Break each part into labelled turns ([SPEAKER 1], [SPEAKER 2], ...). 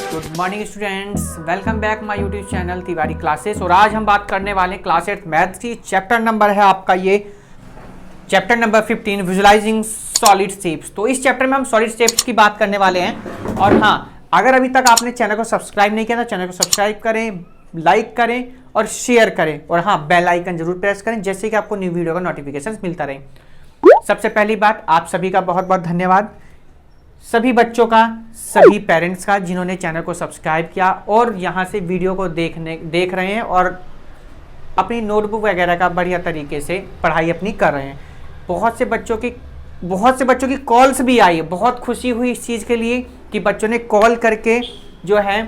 [SPEAKER 1] Good morning students, welcome back my YouTube channel Tiwari classes. और आज हम बात करने वाले हैं क्लास 8 मैथ्स की। चैप्टर नंबर है आपका ये chapter number 15 visualising solid shapes. तो इस चैप्टर में हम सॉलिड शेप्स की बात करने वाले हैं। और हाँ, अगर अभी तक आपने चैनल को सब्सक्राइब नहीं किया तो चैनल को सब्सक्राइब करें, लाइक करें और शेयर करें। और हाँ, बेल आइकन जरूर प्रेस करें जिससे कि आपको न्यू वीडियो का नोटिफिकेशन मिलता रहे। सबसे पहली बात, आप सभी का बहुत बहुत धन्यवाद, सभी बच्चों का, सभी पेरेंट्स का जिन्होंने चैनल को सब्सक्राइब किया और यहाँ से वीडियो को देख रहे हैं और अपनी नोटबुक वगैरह का बढ़िया तरीके से पढ़ाई अपनी कर रहे हैं। बहुत से बच्चों की कॉल्स भी आई है। बहुत खुशी हुई इस चीज़ के लिए कि बच्चों ने कॉल करके जो है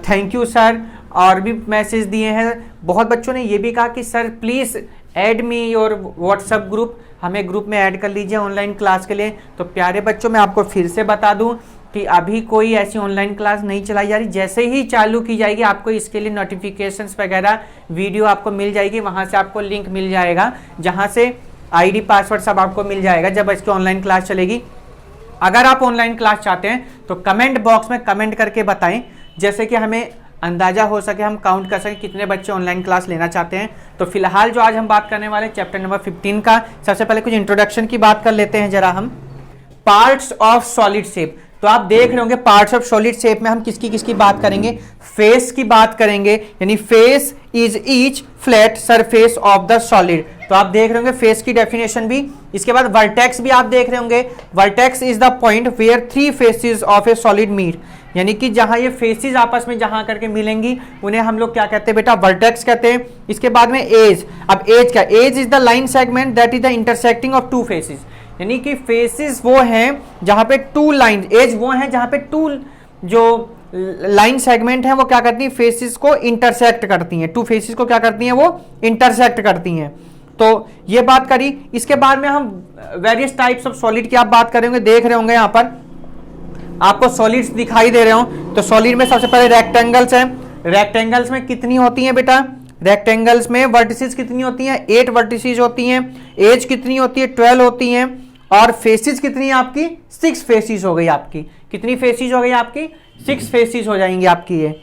[SPEAKER 1] थैंक यू सर और भी मैसेज दिए हैं। बहुत बच्चों ने ये भी कहा कि सर प्लीज़ ऐड मी और व्हाट्सएप ग्रुप, हमें ग्रुप में ऐड कर लीजिए ऑनलाइन क्लास के लिए। तो प्यारे बच्चों, मैं आपको फिर से बता दूं कि अभी कोई ऐसी ऑनलाइन क्लास नहीं चलाई जा रही। जैसे ही चालू की जाएगी आपको इसके लिए नोटिफिकेशंस वगैरह वीडियो आपको मिल जाएगी, वहाँ से आपको लिंक मिल जाएगा जहाँ से आईडी पासवर्ड सब आपको मिल जाएगा जब इसकी ऑनलाइन क्लास चलेगी। अगर आप ऑनलाइन क्लास चाहते हैं तो कमेंट बॉक्स में कमेंट करके बताएं, जैसे कि हमें अंदाजा हो सके, हम काउंट कर सकें कितने बच्चे ऑनलाइन क्लास लेना चाहते हैं। तो फिलहाल जो आज हम बात करने वाले चैप्टर नंबर 15 का, सबसे पहले कुछ इंट्रोडक्शन की बात कर लेते हैं जरा हम। Parts of solid shape. तो आप देख रहे होंगे पार्ट्स ऑफ सॉलिड शेप में हम किसकी बात करेंगे। फेस की बात करेंगे, यानी face is each flat surface of the solid. तो आप देख रहे होंगे फेस की डेफिनेशन भी। इसके बाद वर्टेक्स भी आप देख रहे होंगे। Vertex is the point where three faces of a solid meet, यानी कि जहां ये फेसेस आपस में जहां करके मिलेंगी उन्हें हम लोग क्या कहते हैं बेटा, वर्टेक्स कहते हैं। इसके बाद में एज। अब एज क्या, edge is the line segment that is the intersecting of two faces, यानी कि फेसेस वो हैं जहां पे टू लाइन, एज वो हैं जहां पे टू जो लाइन सेगमेंट है वो क्या करती हैं, फेसेस को इंटरसेक्ट करती हैं। टू फेसेस को क्या करती हैं, वो इंटरसेक्ट करती हैं। तो ये बात करी। इसके बाद में हम वेरियस टाइप्स ऑफ सॉलिड की आप बात करेंगे। देख रहे होंगे यहाँ पर आपको सॉलिड्स दिखाई दे रहे हो। तो सॉलिड में सबसे पहले रेक्टेंगल्स हैं। रेक्टेंगल्स में कितनी होती हैं बेटा, रेक्टेंगल्स में वर्टिसेस कितनी होती हैं, 8 वर्टिसेस होती हैं। एज कितनी होती है, 12 होती हैं। और फेसेस कितनी है आपकी, 6 फेसेस हो गई आपकी। कितनी फेसेस हो गई आपकी, 6 फेसेस हो जाएंगी आपकी ये।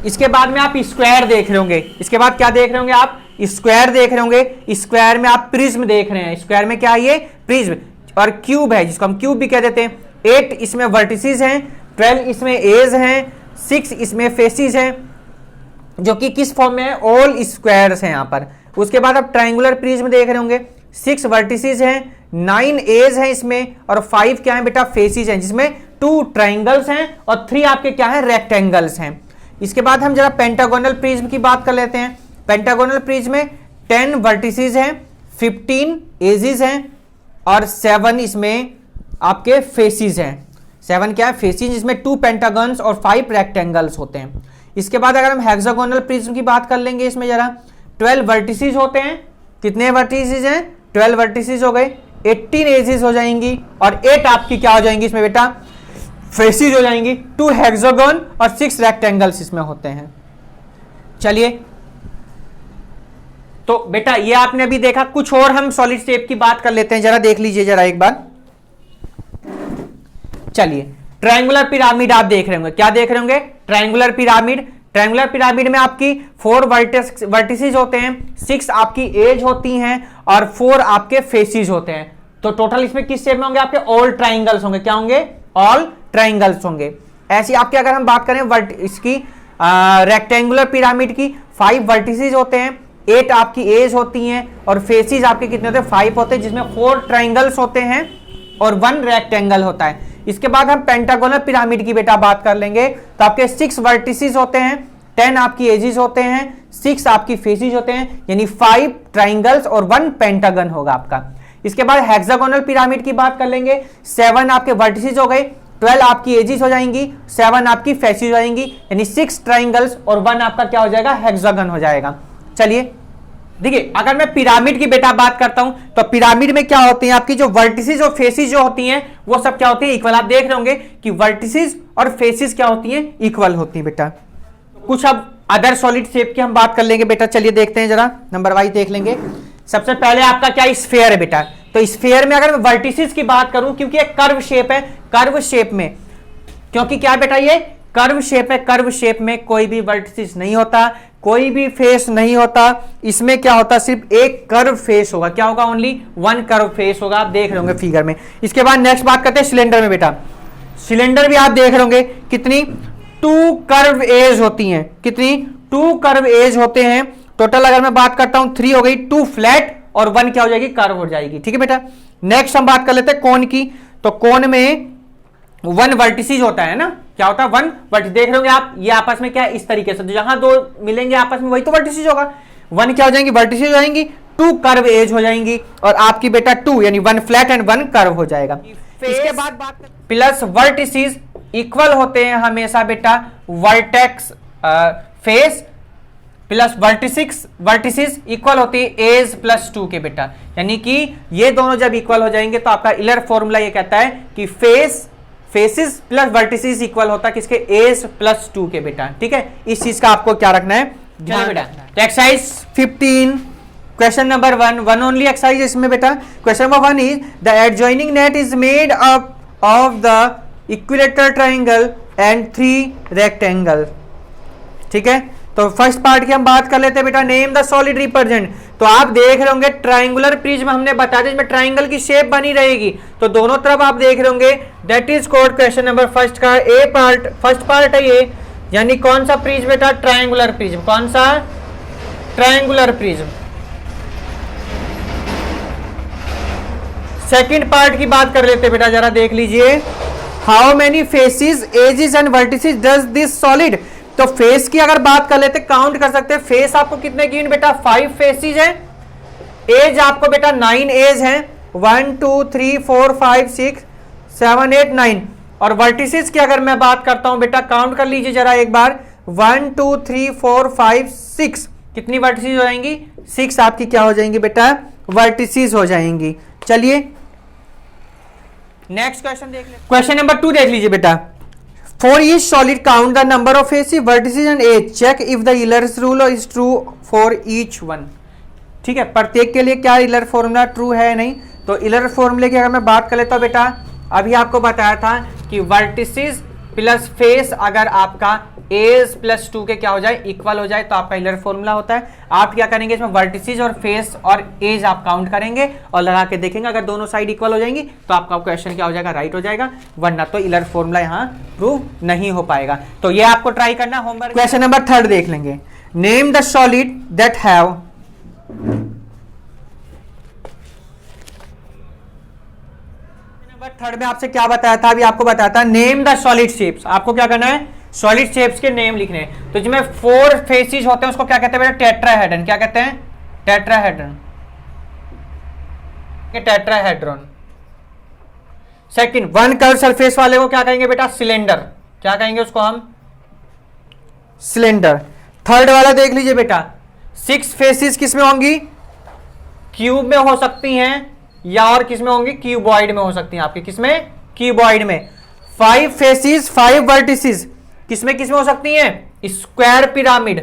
[SPEAKER 1] इसके बाद में आप स्क्वायर देख रहे होंगे। इसके बाद क्या देख रहे होंगे आप, स्क्वायर देख रहे होंगे। स्क्वायर में आप प्रिज्म देख रहे हैं। स्क्वायर में क्या है, ये प्रिज्म। और क्यूब है जिसको हम क्यूब भी कह देते हैं। 8 इसमें वर्टिसेस हैं, 12 इसमें एज हैं, 6 इसमें फेसेस हैं, जो कि किस फॉर्म में है, ऑल स्क्वायर्स हैं यहाँ पर। उसके बाद आप ट्रायंगुलर प्रिज्म देख रहे होंगे। 6 वर्टिसेस हैं, 9 एज है इसमें और 5 क्या है बेटा, फेसेस हैं, जिसमें 2 ट्रायंगल्स हैं और 3 आपके क्या है, रेक्टेंगल्स हैं। इसके बाद हम जरा पेंटागोनल प्रिज्म की बात कर लेते हैं। पेंटागोनल प्रिज्म में 10 वर्टिसेस हैं, 15 एजेस हैं और 7 इसमें आपके फेसेस हैं। 7 क्या है, फेसेस, जिसमें 2 पेंटागन्स और 5 रेक्टेंगल्स होते हैं। इसके बाद अगर हम हेक्सागोनल प्रिज्म की बात कर लेंगे, इसमें जरा 12 वर्टिसेस होते हैं। कितने वर्टिसेस हैं, 12 वर्टिसेस हो गए, 18 एजेस हो जाएंगी और 8 आपकी क्या हो जाएंगी इसमें बेटा, फेसेस हो जाएंगी। 2 हेक्सागोन और 6 रेक्टेंगल्स इसमें होते हैं। चलिए, तो बेटा ये आपने अभी देखा। कुछ और हम सॉलिड शेप की बात कर लेते हैं, जरा देख लीजिए जरा एक बार। चलिए, ट्रायंगुलर पिरामिड आप देख रहे होंगे। क्या देख रहे होंगे, ट्रायंगुलर पिरामिड। ट्रायंगुलर पिरामिड में आपकी 4 वर्टिसेस होते हैं, 6 आपकी एज होती हैं और 4 आपके फेसेस होते हैं। तो टोटल इसमें किस शेप में होंगे आपके, ऑल ट्रायंगल्स होंगे। क्या होंगे, ऑल ट्रायंगल्स होंगे। ऐसी आपके अगर हम बात करें इसकी रेक्टेंगुलर पिरामिड की, 5 वर्टिसेस होते हैं, 8 आपकी एज होती हैं और फेसेस आपके कितने होते हैं, 5 होते हैं, जिसमें 4 ट्रायंगल्स होते हैं और 1 रेक्टेंगल होता है। इसके बाद हम पेंटागोनल पिरामिड की बेटा बात कर लेंगे। तो आपके 6 वर्टिसेस होते हैं, 10 आपकी एजेस होते हैं, 6 आपकी फेसेस होते हैं, यानी 5 ट्रायंगल्स और 1 पेंटागन होगा आपका। इसके बाद हेक्सागोनल पिरामिड की बात कर लेंगे। 7 आपके वर्टिसेस हो गए, 12 आपकी एजेस हो जाएंगी, 7 आपकी फेसेस हो जाएंगी, यानी 6 ट्रायंगल्स और 1 आपका क्या हो जाएगा, हेक्सागन हो जाएगा। चलिए देखिए, अगर मैं पिरामिड की बेटा बात करता हूं तो पिरामिड में क्या होती है, आपकी जो वर्टिसेस और फेसेस जो होती हैं वो सब क्या होती है, इक्वल। आप देख रहे होंगे कि वर्टिसेस और फेसेस क्या होती हैं, इक्वल होती हैं बेटा। कुछ अब अदर सॉलिड शेप की हम बात कर लेंगे बेटा। चलिए देखते हैं जरा, नंबर वाइज देख लेंगे। सबसे पहले आपका क्या स्फीयर है बेटा, तो स्फीयर में अगर मैं वर्टिसेस की बात करूं, क्योंकि एक कर्व शेप है, कर्व शेप में, क्योंकि क्या बेटा ये कर्व शेप है, कर्व शेप में कोई भी वर्टिसेस नहीं होता, कोई भी फेस नहीं होता, इसमें क्या होता सिर्फ एक कर्व फेस होगा, क्या होगा, ओनली वन कर्व फेस होगा, आप देख रहे होंगे फिगर में। इसके बाद नेक्स्ट बात करते हैं सिलेंडर में बेटा, सिलेंडर भी आप देख रहे होंगे कितनी 2 कर्व एज होती हैं, कितनी 2 कर्व एज होते हैं टोटल। अगर मैं बात करता हूं 3 हो गई, 2 फ्लैट और 1 क्या हो जाएगी, कर्व हो जाएगी, ठीक है बेटा। नेक्स्ट हम बात कर लेते हैं कोन की, तो कोन में 1 वर्टिसेस होता है ना, क्या होता है 1 वर्टिस, देख रहे होंगे आप, ये आपस में क्या है इस तरीके से, जहां 2 मिलेंगे आपस में वही तो वर्टिसेस होगा, 1 क्या हो जाएंगी, वर्टिसेस हो जाएंगी, 2 कर्व एज हो जाएंगी, और आपकी बेटा 2 यानी 1 फ्लैट एंड 1 कर्व हो जाएगा। इसके बाद बात प्लस वर्टिसेस इक्वल होते हैं हमेशा बेटा vertex face plus vertices equal होती है एज प्लस 2 के बेटा, यानी कि ये दोनों जब इक्वल हो जाएंगे तो आपका इलर फॉर्मूला ये कहता है कि फेसिस प्लस वर्टिसेस इक्वल होता है किसके, एज प्लस 2 के बेटा, ठीक है। इस चीज का आपको क्या रखना है ध्यान बेटा। तो exercise 15 question number 1 only exercise इसमें बेटा। Question number 1 is the adjoining net is made up of the equilateral triangle and 3 rectangle, ठीक है। तो फर्स्ट पार्ट की हम बात कर लेते हैं बेटा, नेम द सॉलिड रिप्रेजेंट। तो आप देख रहे होंगे ट्राइंगुलर प्रिज्म हमने बताया था, इसमें ट्राइंगल की शेप बनी रहेगी, तो दोनों तरफ आप देख रहे होंगे, that is called question number first का ए पार्ट, फर्स्ट पार्ट है ये, यानी कौन सा प्रिज्म बेटा, ट्राइंगुलर प्रिज्म, कौन सा, ट्राइंगुलर प्रिज्म। सेकंड पार्ट की बात कर लेते हैं बेटा, जरा देख लीजिए, how many faces edges and vertices does this solid. तो फेस की अगर बात कर लेते, काउंट कर सकते हैं, फेस आपको कितने गिवन बेटा, 5 फेसिस है, एज आपको बेटा 9 एज है, 1 2 3 4 5 6 7 8 9, और वर्टिसेस की अगर मैं बात करता हूं बेटा, काउंट कर लीजिए जरा एक बार, 1 2 3 4 5 6, कितनी वर्टिसेस हो जाएंगी, 6 आपकी क्या हो जाएंगी बेटा, वर्टिसेस हो जाएंगी। चलिए नेक्स्ट क्वेश्चन देख लेते, क्वेश्चन नंबर 2 देख लीजिए बेटा, For each solid, count the number of faces, vertices and edge. Check if the Euler's rule is true for each one. ठीक है, प्रत्येक के लिए क्या इलर फॉर्मूला ट्रू है नहीं, तो इलर फॉर्मूले की अगर मैं बात कर लेता हूं बेटा, अभी आपको बताया था कि वर्टिसेस प्लस फेस अगर आपका एज प्लस 2 के क्या हो जाए, इक्वल हो जाए, तो आपका इलर फॉर्मूला होता है। आप क्या करेंगे, इसमें वर्टिसेस और फेस और एज आप काउंट करेंगे और लगा के देखेंगे, अगर दोनों साइड इक्वल हो जाएंगी तो आपका क्वेश्चन क्या हो जाएगा, राइट हो जाएगा, वरना तो इलर फॉर्मूला यहाँ प्रूव नहीं हो पाएगा। तो ये आपको ट्राई करना होमवर्क। क्वेश्चन नंबर 3 देख लेंगे, name the solid that have third में आपसे क्या बताया था, अभी आपको बताया था नेम द सॉलिड शेप्स। आपको क्या करना है, सॉलिड शेप्स के नेम लिखने हैं। तो जिसमें 4 फेसेस होते हैं उसको क्या कहते हैं बेटा, टेट्राहेड्रन। क्या कहते हैं, tetrahedron, tetrahedron. Second, 1 curve surface वाले को क्या कहेंगे बेटा, सिलेंडर। क्या कहेंगे उसको हम, सिलेंडर। थर्ड वाला देख लीजिए बेटा, 6 फेसेस किसमें होंगी, क्यूब में हो सकती हैं, या और किसमें होंगी, क्यूबॉइड में हो सकती हैं आपकी, किसमें, क्यूबॉइड में। 5 फेसेस 5 वर्टिसेस किसमें किसमें हो सकती हैं, स्क्वायर पिरामिड,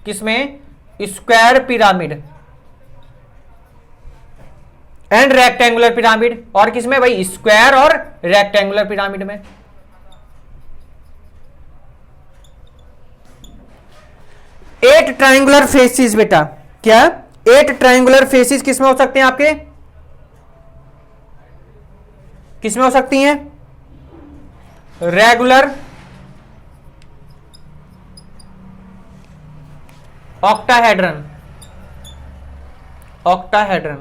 [SPEAKER 1] किसमें, square pyramid and rectangular pyramid, और किसमें भाई, स्क्वायर और रेक्टेंगुलर पिरामिड में। एट ट्राइंगुलर फेसेस बेटा, क्या 8 ट्राइंगुलर फेसेस किसमें हो सकते हैं आपके, किसमें हो सकती हैं, रेगुलर, ऑक्टाहेड्रन, ऑक्टाहेड्रन,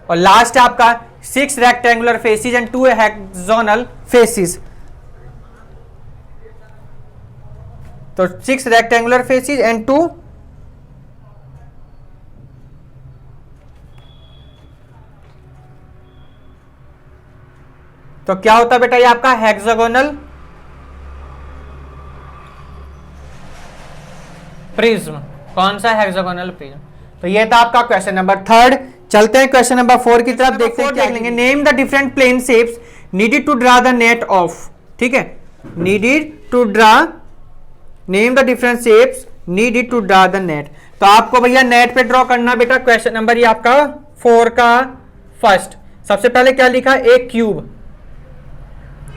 [SPEAKER 1] और लास्ट है आपका 6 rectangular faces and 2 hexagonal faces. तो 6 रेक्टेंगुलर फेसेस एंड 2 तो क्या होता है बेटा, ये आपका हेक्सागोनल प्रिज्म। कौन सा, हेक्सागोनल प्रिज्म। तो ये था आपका क्वेश्चन नंबर 3। चलते हैं क्वेश्चन नंबर 4 की तरफ, देखते हैं क्या लेंगे। Name the different plane shapes needed to draw the net of, ठीक है, needed to draw, name the different shapes needed to draw the net. तो आपको भैया नेट पे ड्रॉ करना बेटा क्वेश्चन नंबर ये आपका 4 का फर्स्ट। सबसे पहले क्या लिखा, एक क्यूब।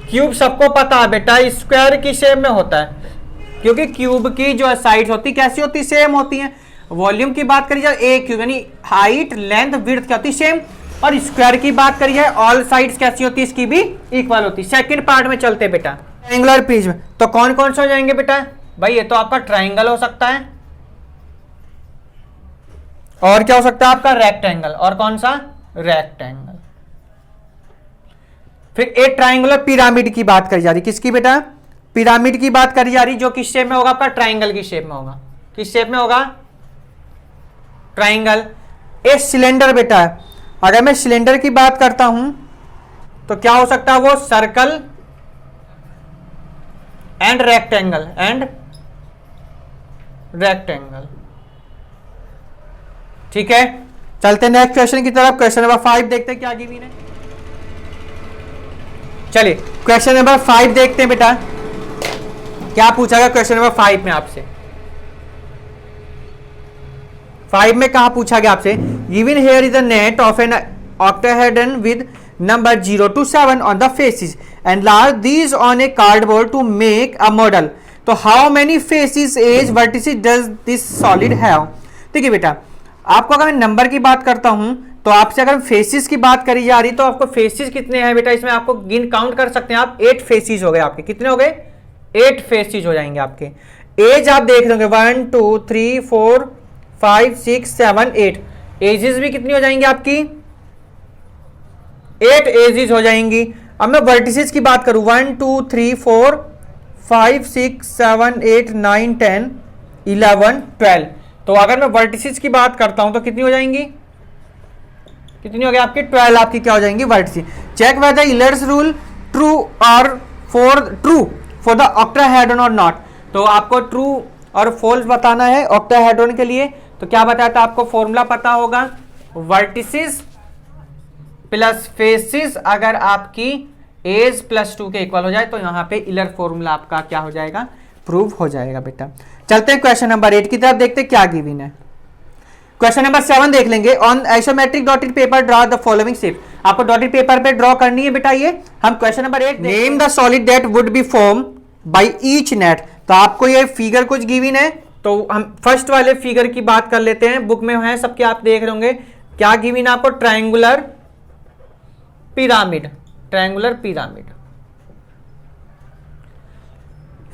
[SPEAKER 1] क्यूब सबको पता है बेटा स्क्वायर की शेप में होता है, क्योंकि क्यूब की जो साइड्स होती कैसी होती, सेम होती हैं। वॉल्यूम की बात करी जाए ए क्यूब यानी हाइट लेंथ विड्थ क्या होती सेम, और स्क्वायर की बात करी जाए ऑल साइड्स कैसी होती है, इसकी भी इक्वल होती है। सेकंड पार्ट में चलते बेटा, ट्रायंगुलर प्रिज्म। तो कौन कौन से हो जाएंगे बेटा भाई, ये तो आपका ट्रायंगल हो सकता है, और क्या हो सकता है आपका रेक्टेंगल, और कौन सा रेक्टेंगल। फिर एक ट्रायंगुलर पिरामिड की बात करी जा रही, किसकी बेटा, पिरामिड की बात करी जा रही, जो किस शेप में होगा आपका, ट्रायंगल की शेप में होगा। किस शेप में होगा, ट्रायंगल। ए सिलेंडर बेटा, अगर मैं सिलेंडर की बात करता हूं तो क्या हो सकता है, वो सर्कल एंड रेक्टेंगल, ठीक है। चलते नेक्स्ट क्वेश्चन की तरफ। क्वेश्चन नंबर 5 देखते हैं क्या गिवन है। चलिए क्वेश्चन नंबर 5 देखते हैं बेटा, क्या पूछा गया क्वेश्चन नंबर 5 में आपसे। 5 में कहा पूछा गया आपसे, given here is the net of an octahedron with number 0 to 7 on the faces and enlarge these on a cardboard to make a model. तो how many faces edge vertices does this solid have। देखिए बेटा, आपको अगर मैं number की बात करता हूं तो आपसे अगर फेसिस की बात करी जा रही तो आपको फेसिस कितने हैं बेटा, इसमें आपको गिन काउंट कर सकते हैं आप। 8 फेसिस हो गए आपके, कितने हो गए, 8 फेसिस हो जाएंगे आपके। एज आप देख लोगे 1 2 3 4 5 6 7 8, एजेस भी कितनी हो जाएंगी आपकी, 8 एजेस हो जाएंगी। अब मैं वर्टिसेस की बात करूं 1 2 3 4 5 6 7 8 9 10 11 12, तो अगर मैं वर्टिसेस की बात करता हूं तो कितनी हो जाएंगी, कितनी हो गई आपकी, 12 आपकी क्या हो जाएंगी vertices. Check whether Euler's rule true और ट्रू फॉर द ऑक्टाहेड्रॉन और नॉट। तो आपको ट्रू और फॉल्स बताना है ऑक्टाहेड्रॉन के लिए। तो क्या बताया था आपको, फॉर्मूला पता होगा, वर्टिसेस प्लस फेसिस अगर आपकी एज प्लस 2 के इक्वल हो जाए तो यहां पे इलर फॉर्मूला आपका क्या हो जाएगा, प्रूव हो जाएगा बेटा। चलते हैं क्वेश्चन नंबर 8 की तरफ, देखते हैं क्या गिवन है। क्वेश्चन नंबर 7 देख लेंगे। On isometric dotted paper draw the following shape. आपको डॉटेड पेपर पे ड्रॉ करनी है बेटा ये। हम question number 8 name the solid that would be form by each net. तो आपको ये फिगर कुछ गिवन है, तो हम फर्स्ट वाले फिगर की बात कर लेते हैं, बुक में है सबके, आप देख रहे होंगे क्या गिवन है आपको, triangular pyramid, triangular pyramid.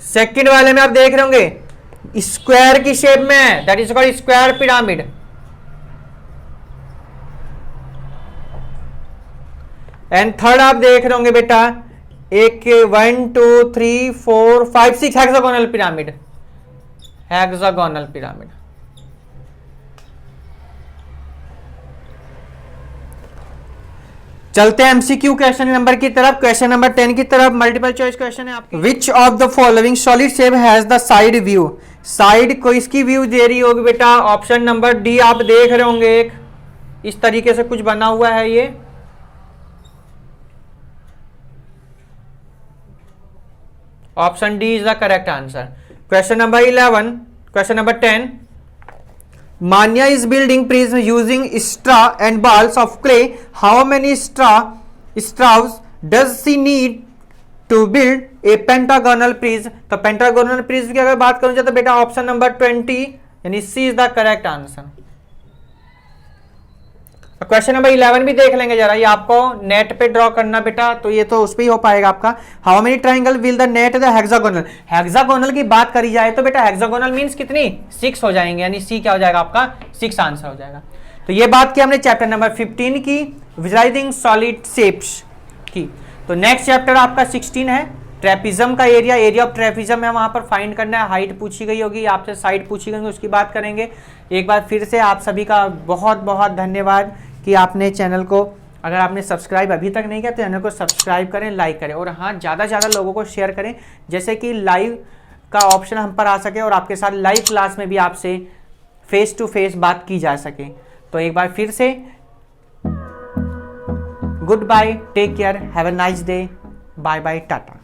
[SPEAKER 1] Second वाले में आप देख रहे होंगे स्क्वायर की शेप में, that is called square pyramid. And third आप देख रहे होंगे बेटा एक 1 2 3 4 5 6 हेक्सागोनल पिरामिड, हेक्सागोनल पिरामिड। चलते हैं एमसीक्यू क्वेश्चन नंबर की तरफ। क्वेश्चन नंबर 10 की तरफ मल्टीपल चॉइस क्वेश्चन है आपके। Which of the following solid shape has the side view. Side को इसकी व्यू दे रही होगी बेटा, ऑप्शन नंबर डी आप देख रहे होंगे, एक इस तरीके से कुछ बना हुआ है ये। Option D is the correct answer. Question number 11, question number 10, Manya is building prism using straw and balls of clay. How many straws does she need to build a pentagonal prism? तो pentagonal prism की अगर बात करूँ तो बेटा option number 20 यानी C is the correct answer. Question number 11 भी देख लेंगे जरा, ये आपको नेट पे ड्रॉ करना बेटा, तो ये तो उस पे ही हो पाएगा आपका। How many triangle will the net the hexagonal. Hexagonal की बात करी जाए तो बेटा हेक्सागोनल मींस कितनी, 6 हो जाएंगे, यानी सी क्या हो जाएगा आपका, 6 आंसर हो जाएगा। तो ये बात की हमने चैप्टर नंबर 15 की, विजुअलाइजिंग सॉलिड शेप्स की। तो नेक्स्ट चैप्टर आपका 16 है, ट्रेपिज्म का एरिया, एरिया ऑफ ट्रेपिज्म है, वहां पर फाइंड करना है। हाइट पूछी गई होगी आपसे, साइड पूछी गई होगी, उसकी बात करेंगे। एक बार फिर से आप सभी का बहुत बहुत धन्यवाद कि आपने चैनल को, अगर आपने सब्सक्राइब अभी तक नहीं किया तो चैनल को सब्सक्राइब करें, लाइक करें, और हाँ ज़्यादा से ज़्यादा लोगों को शेयर करें, जैसे कि लाइव का ऑप्शन हम पर आ सके और आपके साथ लाइव क्लास में भी आपसे फेस टू फेस बात की जा सके। तो एक बार फिर से goodbye, take care, have a nice day, bye bye, Tata.